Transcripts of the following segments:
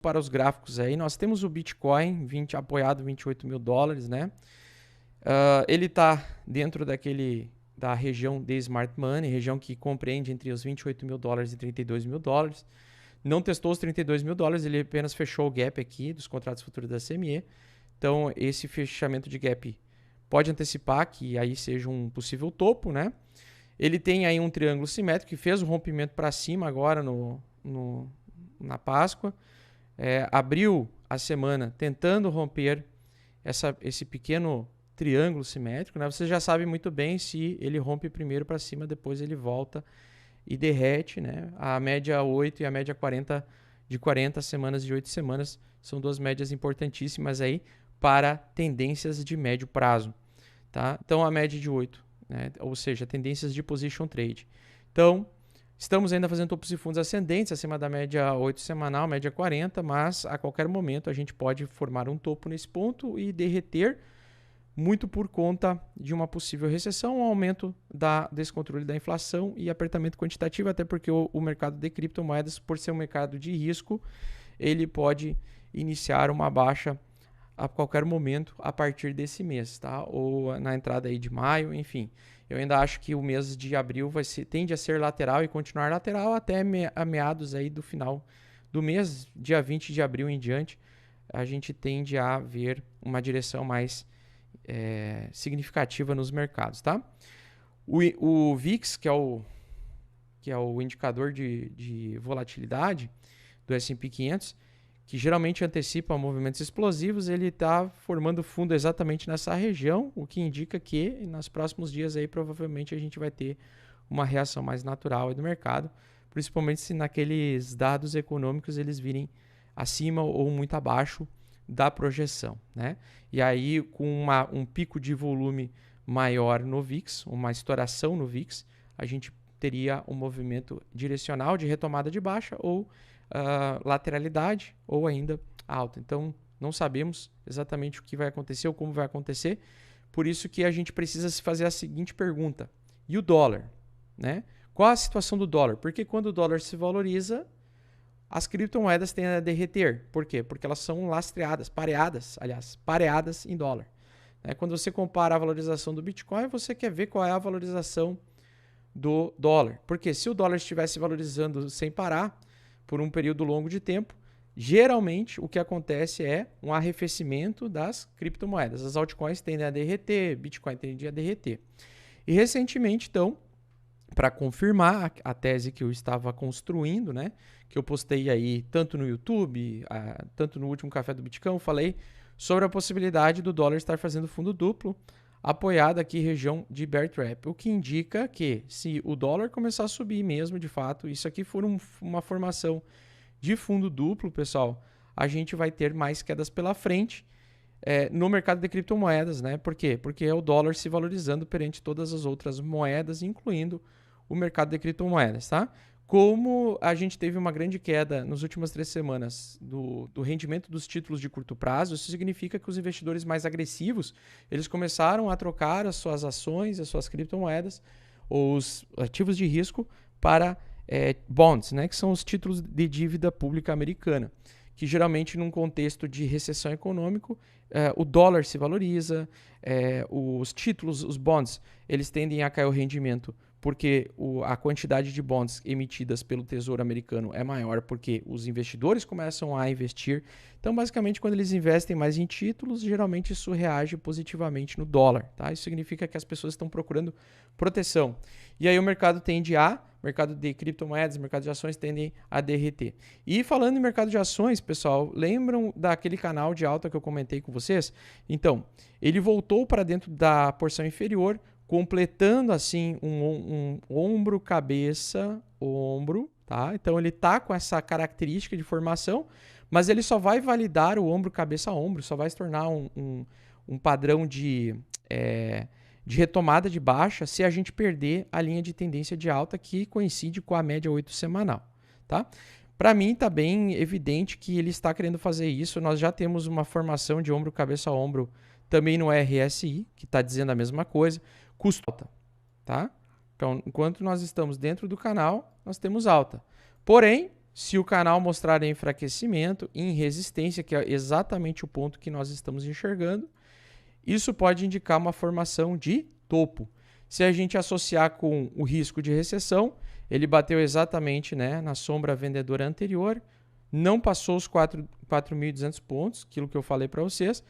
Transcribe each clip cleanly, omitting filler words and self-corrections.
para os gráficos aí, nós temos o Bitcoin apoiado $28.000, né? Ele está dentro da região de Smart Money, região que compreende entre os $28.000 e $32.000. Não testou os $32.000, ele apenas fechou o gap aqui dos contratos futuros da CME. Então, esse fechamento de gap pode antecipar que aí seja um possível topo, né? Ele tem aí um triângulo simétrico que fez o rompimento para cima agora na Páscoa. Abriu a semana tentando romper esse pequeno triângulo simétrico, né? Você já sabe muito bem se ele rompe primeiro para cima, depois ele volta e derrete, né? A média 8 e a média 40 de 40 semanas e 8 semanas são duas médias importantíssimas aí para tendências de médio prazo, tá? Então a média de 8, né? Ou seja, tendências de position trade. Então, estamos ainda fazendo topos e fundos ascendentes acima da média 8 semanal, média 40, mas a qualquer momento a gente pode formar um topo nesse ponto e derreter, muito por conta de uma possível recessão, um aumento desse controle da inflação e apertamento quantitativo, até porque o mercado de criptomoedas, por ser um mercado de risco, ele pode iniciar uma baixa a qualquer momento a partir desse mês, tá? Ou na entrada aí de maio, enfim. Eu ainda acho que o mês de abril tende a ser lateral e continuar lateral até meados aí do final do mês, dia 20 de abril em diante, a gente tende a ver uma direção mais significativa nos mercados, tá? O VIX, que é o indicador de volatilidade do S&P 500, que geralmente antecipa movimentos explosivos, ele está formando fundo exatamente nessa região, o que indica que nos próximos dias aí provavelmente a gente vai ter uma reação mais natural do mercado, principalmente se naqueles dados econômicos eles virem acima ou muito abaixo da projeção, né? E aí, com um pico de volume maior no VIX, uma estouração no VIX, a gente teria um movimento direcional de retomada de baixa ou lateralidade ou ainda alta. Então, não sabemos exatamente o que vai acontecer ou como vai acontecer, por isso que a gente precisa se fazer a seguinte pergunta: e o dólar, né? Qual a situação do dólar? Porque quando o dólar se valoriza, as criptomoedas tendem a derreter. Por quê? Porque elas são lastreadas, pareadas em dólar. Quando você compara a valorização do Bitcoin, você quer ver qual é a valorização do dólar. Porque se o dólar estivesse valorizando sem parar por um período longo de tempo, geralmente o que acontece é um arrefecimento das criptomoedas. As altcoins tendem a derreter, Bitcoin tende a derreter. E recentemente, então, para confirmar a tese que eu estava construindo, né, que eu postei aí tanto no YouTube, tanto no último Café do Bitcoin, falei sobre a possibilidade do dólar estar fazendo fundo duplo, apoiado aqui região de bear trap, o que indica que se o dólar começar a subir mesmo, de fato, isso aqui for uma formação de fundo duplo, pessoal, a gente vai ter mais quedas pela frente no mercado de criptomoedas, né? Por quê? Porque é o dólar se valorizando perante todas as outras moedas, incluindo o mercado de criptomoedas, tá? Como a gente teve uma grande queda nas últimas 3 semanas do rendimento dos títulos de curto prazo, isso significa que os investidores mais agressivos, eles começaram a trocar as suas ações, as suas criptomoedas, os ativos de risco para bonds, né, que são os títulos de dívida pública americana, que geralmente num contexto de recessão econômica, o dólar se valoriza, os títulos, os bonds, eles tendem a cair o rendimento porque a quantidade de bonds emitidas pelo Tesouro americano é maior porque os investidores começam a investir. Então, basicamente, quando eles investem mais em títulos, geralmente isso reage positivamente no dólar, tá? Isso significa que as pessoas estão procurando proteção. E aí o mercado mercado de criptomoedas, mercado de ações tendem a derreter. E falando em mercado de ações, pessoal, lembram daquele canal de alta que eu comentei com vocês? Então, ele voltou para dentro da porção inferior, completando assim um ombro, cabeça, ombro, tá? Então ele tá com essa característica de formação, mas ele só vai validar o ombro, cabeça, ombro, só vai se tornar um padrão de retomada de baixa se a gente perder a linha de tendência de alta que coincide com a média 8 semanal, tá? Para mim está bem evidente que ele está querendo fazer isso. Nós já temos uma formação de ombro, cabeça, ombro também no RSI, que está dizendo a mesma coisa. Custo alta, tá? Então, enquanto nós estamos dentro do canal, nós temos alta. Porém, Se o canal mostrar enfraquecimento em resistência, que é exatamente o ponto que nós estamos enxergando, isso pode indicar uma formação de topo. Se a gente associar com o risco de recessão, ele bateu exatamente, né, na sombra vendedora anterior, não passou os 4.200 pontos, aquilo que eu falei para vocês.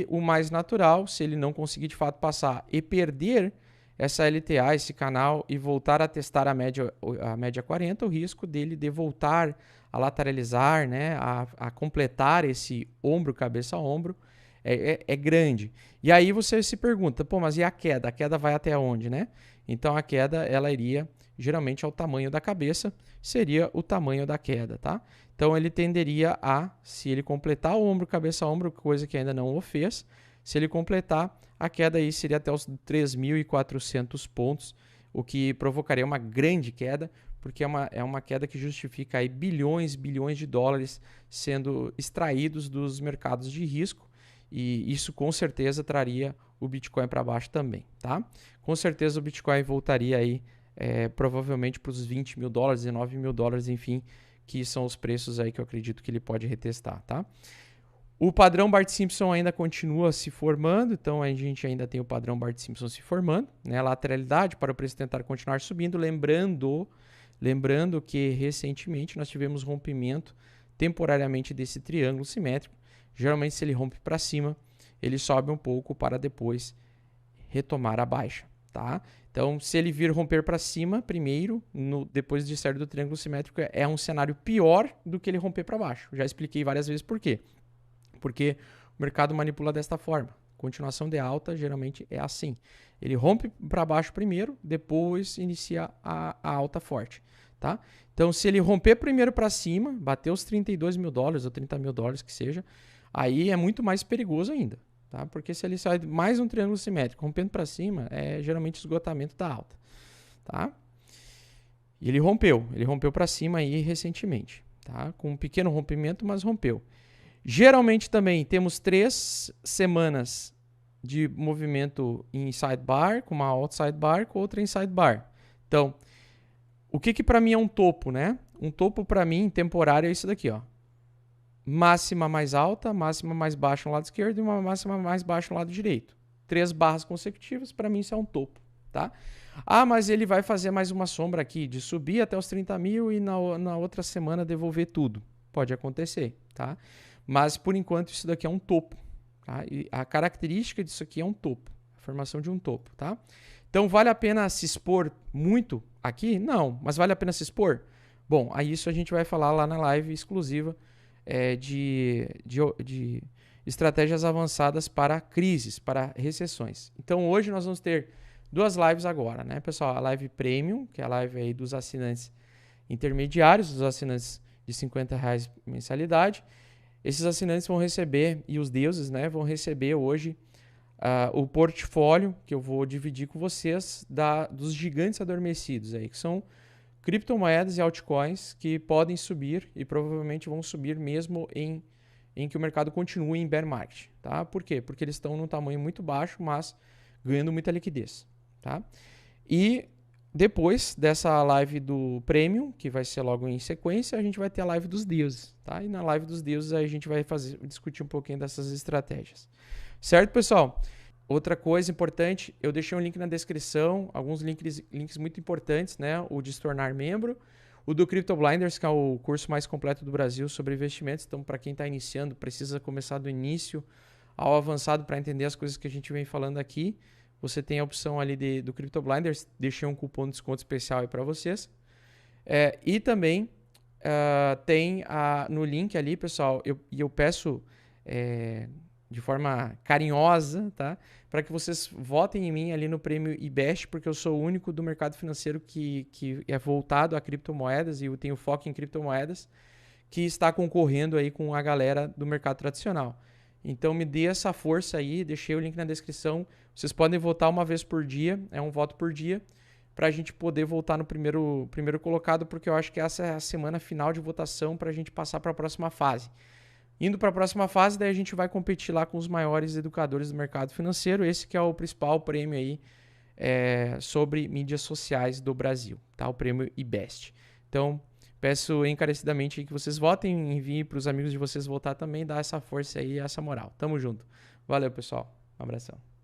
O mais natural, se ele não conseguir de fato passar e perder essa LTA, esse canal, e voltar a testar a média 40, o risco dele de voltar a lateralizar, né, a completar esse ombro, cabeça a ombro, é grande. E aí você se pergunta, pô, mas e a queda? A queda vai até onde, né? Então a queda, ela iria geralmente ao tamanho da cabeça, seria o tamanho da queda, tá? Então ele tenderia a, se ele completar o ombro, cabeça a ombro, coisa que ainda não o fez, se ele completar, a queda aí seria até os 3.400 pontos, o que provocaria uma grande queda, porque é uma queda que justifica aí bilhões de dólares sendo extraídos dos mercados de risco, e isso com certeza traria o Bitcoin para baixo também, tá? Com certeza o Bitcoin voltaria aí provavelmente para os 20 mil dólares, 19 mil dólares, enfim, que são os preços aí que eu acredito que ele pode retestar, tá? O padrão Bart-Simpson ainda continua se formando, então a gente ainda tem o padrão Bart-Simpson se formando, né? Lateralidade para o preço tentar continuar subindo, lembrando que recentemente nós tivemos rompimento temporariamente desse triângulo simétrico. Geralmente, se ele rompe para cima, ele sobe um pouco para depois retomar a baixa, tá? Então, se ele vir romper para cima primeiro, depois de sair do triângulo simétrico, é um cenário pior do que ele romper para baixo. Já expliquei várias vezes por quê. Porque o mercado manipula desta forma. Continuação de alta geralmente é assim. Ele rompe para baixo primeiro, depois inicia a alta forte, tá? Então, se ele romper primeiro para cima, bater os 32 mil dólares ou 30 mil dólares que seja, aí é muito mais perigoso ainda, tá? Porque se ele sai mais um triângulo simétrico rompendo para cima, é geralmente esgotamento da alta, tá? E ele rompeu para cima aí recentemente, tá? Com um pequeno rompimento, mas rompeu. Geralmente também temos 3 semanas de movimento em sidebar, com uma outside bar, com outra inside bar. Então, o que para mim é um topo, né? Um topo para mim temporário é isso daqui, ó. Máxima mais alta, máxima mais baixa no lado esquerdo e uma máxima mais baixa no lado direito. 3 barras consecutivas, para mim isso é um topo, tá? Ah, mas ele vai fazer mais uma sombra aqui de subir até os 30 mil e na outra semana devolver tudo. Pode acontecer, tá? Mas, por enquanto, isso daqui é um topo. Tá? E a característica disso aqui é um topo. A formação de um topo. Tá? Então, vale a pena se expor muito aqui? Não. Mas vale a pena se expor? Bom, aí isso a gente vai falar lá na live exclusiva de estratégias avançadas para crises, para recessões. Então, hoje nós vamos ter 2 lives agora, né, pessoal? A live Premium, que é a live aí dos assinantes intermediários, dos assinantes de R$50 mensalidade. Esses assinantes vão receber, e os deuses, né, vão receber hoje o portfólio que eu vou dividir com vocês dos gigantes adormecidos, aí, que são criptomoedas e altcoins que podem subir e provavelmente vão subir mesmo em que o mercado continue em bear market. Tá? Por quê? Porque eles estão num tamanho muito baixo, mas ganhando muita liquidez. Tá? E depois dessa live do Premium, que vai ser logo em sequência, a gente vai ter a live dos deuses, tá? E na live dos deuses a gente vai discutir um pouquinho dessas estratégias. Certo, pessoal? Outra coisa importante, eu deixei um link na descrição, alguns links muito importantes, né? O de se tornar membro, o do Crypto Blinders, que é o curso mais completo do Brasil sobre investimentos. Então, para quem está iniciando, precisa começar do início ao avançado para entender as coisas que a gente vem falando aqui. Você tem a opção ali do Crypto Blinders, deixei um cupom de desconto especial aí para vocês. E também tem no link ali, pessoal, eu peço de forma carinhosa, tá? Para que vocês votem em mim ali no prêmio IBEST, porque eu sou o único do mercado financeiro que é voltado a criptomoedas e eu tenho foco em criptomoedas, que está concorrendo aí com a galera do mercado tradicional. Então me dê essa força aí, deixei o link na descrição. Vocês podem votar uma vez por dia, é um voto por dia, para a gente poder votar no primeiro colocado, porque eu acho que essa é a semana final de votação para a gente passar para a próxima fase. Indo para a próxima fase, daí a gente vai competir lá com os maiores educadores do mercado financeiro. Esse que é o principal prêmio aí sobre mídias sociais do Brasil, tá? O prêmio IBEST. Então, Peço encarecidamente que vocês votem, enviem para os amigos de vocês votar também, dá essa força aí, essa moral. Tamo junto. Valeu, pessoal. Um abração.